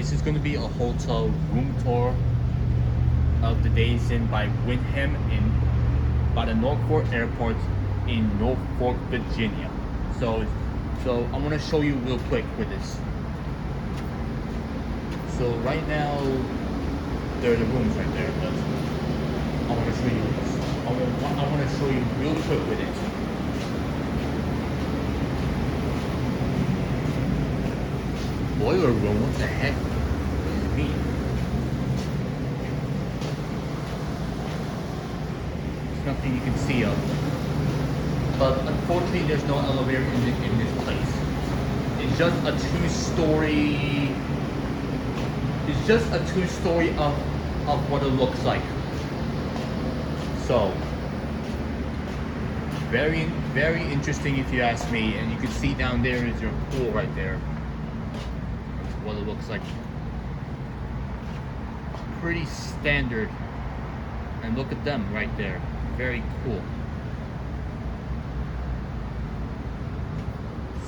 this is going to be a hotel room tour of the Days Inn by Wyndham by the Norfolk Airport in Norfolk, Virginia. So I'm going to show you real quick with this. So right now there are the rooms right there, but I want to show you this. I want to show you real quick with it. Boiler room, what the heck? What does it mean? There's nothing you can see of. But unfortunately, there's no elevator in this place. It's just a two-story. It's just a two-story of what it looks like. So very, very interesting if you ask me. And you can see down there is your pool right there. What it looks like. Pretty standard. And look at them right there. Very cool.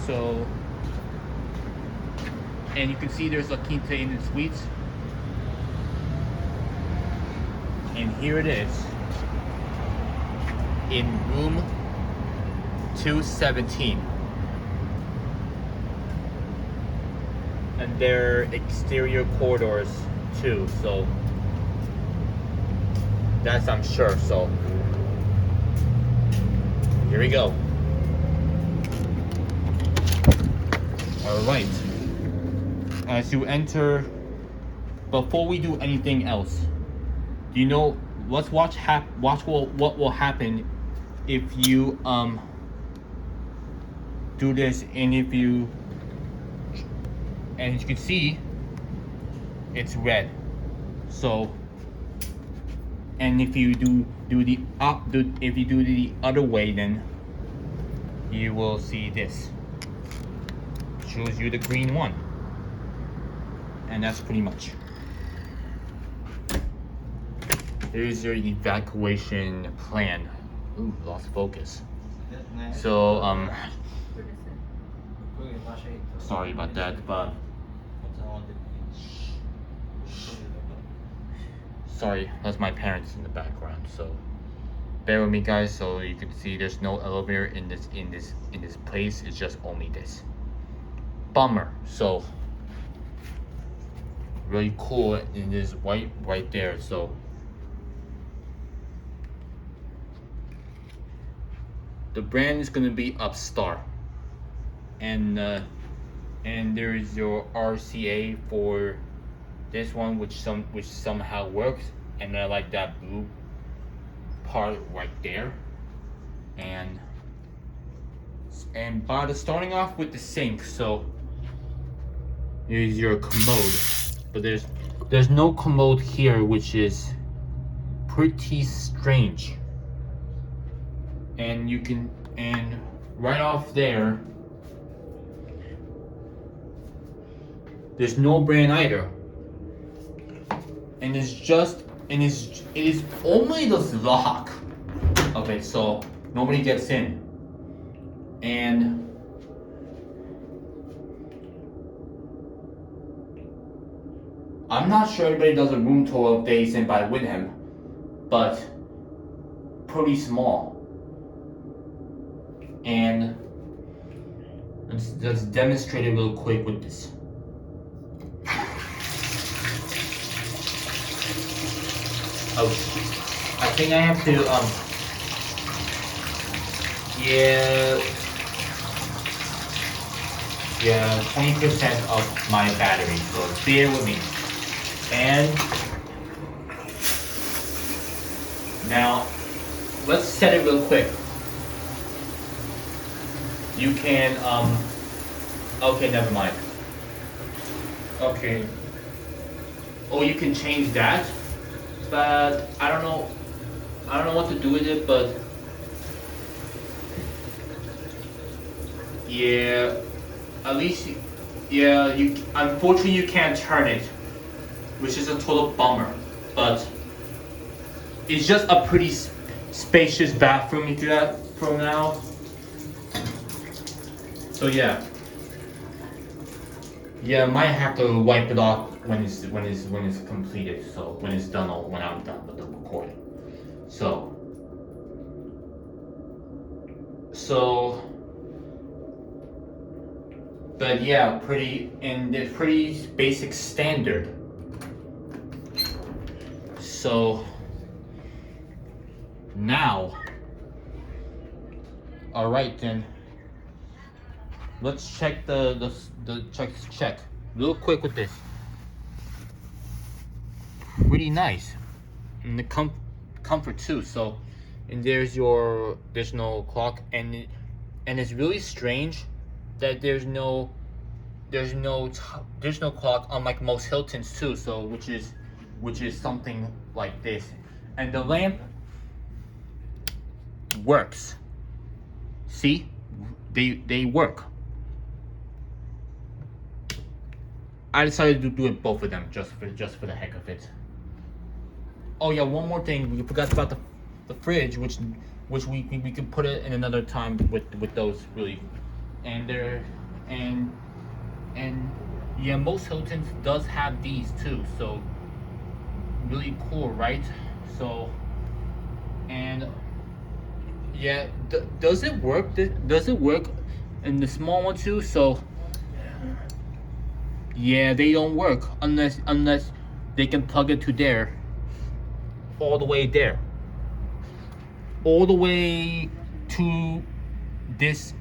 So, and you can see there's a Quinta Inn & Suites. And here it is. In room 217. And their exterior corridors too, so that's I'm sure. So here we go. All right, as you enter, before we do anything else, do you know, let's watch what will happen if you do this. And if you, and as you can see, it's red. So, and if you do the other way, then you will see this. Shows you the green one, and that's pretty much. Here's your evacuation plan. Ooh, lost focus. So sorry about that, but sorry, that's my parents in the background, so bear with me guys. So you can see there's no elevator in this place. It's just only this. Bummer. So really cool in this white right there. So the brand is gonna be Upstart, and there is your RCA for this one, which somehow works, and I like that blue part right there. And by starting off with the sink, so here's your commode, but there's no commode here, which is pretty strange. And you can, and right off there, there's no brand either. And it is only the lock of it, so nobody gets in. And I'm not sure everybody does a room tour of Days Inn by Wyndham, but pretty small. And let's demonstrate it real quick with this. Oh, I think I have to, yeah, 20% of my battery, so bear with me. And now, let's set it real quick. You can, okay, never mind. Okay. Oh, you can change that? But I don't know what to do with it, but yeah, at least, yeah, unfortunately you can't turn it, which is a total bummer, but it's just a pretty spacious bathroom if you that for now. So yeah, Yeah, I might have to wipe it off when it's completed. So when it's done, or when I'm done with the recording. So so, but yeah, pretty, and it's pretty basic standard. So now, all right then. Let's check the check real quick with this. Pretty nice, and the comfort too. So, and there's no clock, and it's really strange that there's no clock, unlike most Hiltons too. So which is something like this, and the lamp works. See, they work. I decided to do it both of them just for the heck of it. Oh yeah, one more thing we forgot about the fridge, which we can put it in another time with those really, and they're and yeah, most Hiltons does have these too, so really cool, right? So and yeah, does it work? Does it work in the small one too? So yeah, they don't work unless they can plug it to there, all the way there, all the way to this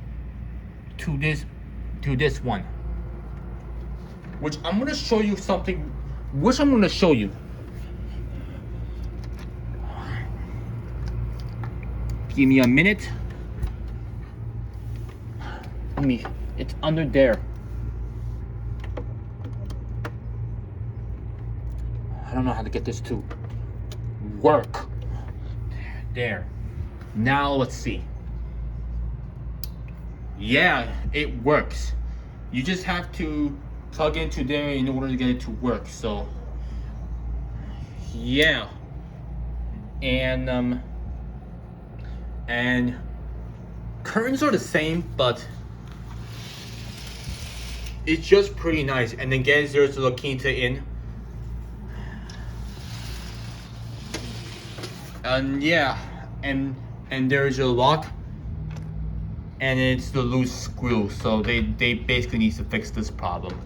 to this to this one. Which I'm gonna show you something. Which I'm gonna show you. Give me a minute. It's under there. I don't know how to get this to work. There. Now let's see. Yeah, it works. You just have to plug into there in order to get it to work. So yeah. And curtains are the same, but it's just pretty nice. And again, there's the Quinta in. And yeah, and there's a lock, and it's the loose screw. So they basically need to fix this problem.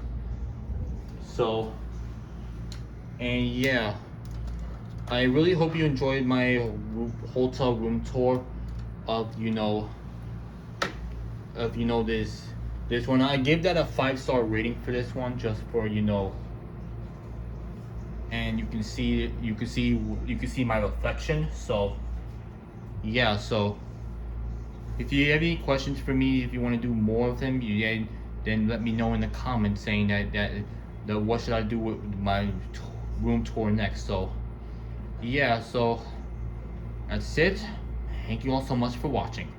So, and yeah, I really hope you enjoyed my hotel room tour of this one. I give that a 5-star rating for this one, just for and you can see my reflection. So yeah, so if you have any questions for me, if you want to do more of them, then let me know in the comments, saying that what should I do with my room tour next. So yeah, so that's it. Thank you all so much for watching.